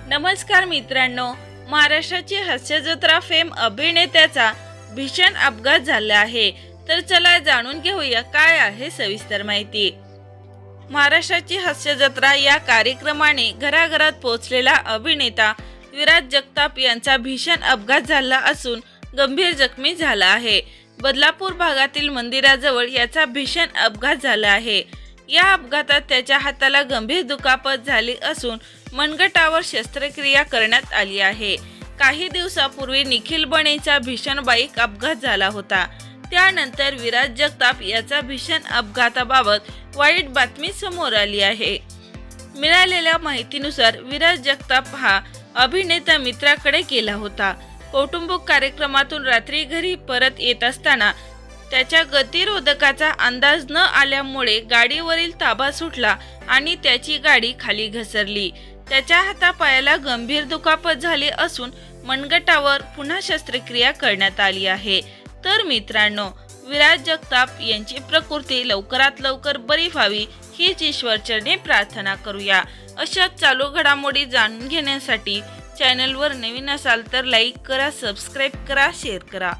नमस्कार मित्रांनो, महाराष्ट्राची हास्यजत्रा फेम अभिनेत्याचा भीषण अपघात झाला आहे। तर चला जाणून घेऊया काय आहे सविस्तर माहिती। महाराष्ट्राची हास्यजत्रा या कार्यक्रमाने घराघरात पोहोचलेला अभिनेता विराज जगताप यांचा भीषण अपघात झाला असून गंभीर जखमी झाला आहे। बदलापूर भागातील मंदिराजवळ याचा भीषण अपघात झाला आहे। या अपघातात त्याच्या हाताला गंभीर दुखापत झाली असून मनगटावर शस्त्रक्रिया करण्यात आली आहे। काही दिवसापूर्वी निखिल बनेचा भीषण बाईक अपघात झाला होता। त्यानंतर विराज जगताप याचा भीषण अपघाताबाबत वाईट बातमी समोर आली आहे। मिळालेल्या माहितीनुसार विराज जगताप हा अभिनेता मित्राकडे गेला होता। कौटुंबिक कार्यक्रमातून रात्री घरी परत येत असताना त्याच्या गतिरोधकाचा अंदाज न आल्यामुळे गाडीवरील ताबा सुटला आणि त्याची गाडी खाली घसरली। त्याच्या हातापायाला गंभीर दुखापत झाली असून मनगटावर पुन्हा शस्त्रक्रिया करण्यात आली आहे। तर मित्रांनो, विराज जगताप यांची प्रकृती लवकरात लवकर बरी व्हावी हीच ईश्वरचरणी प्रार्थना करूया। अशाच चालू घडामोडी जाणून घेण्यासाठी चॅनलवर नवीन असाल तर लाईक करा, सबस्क्राईब करा, शेअर करा।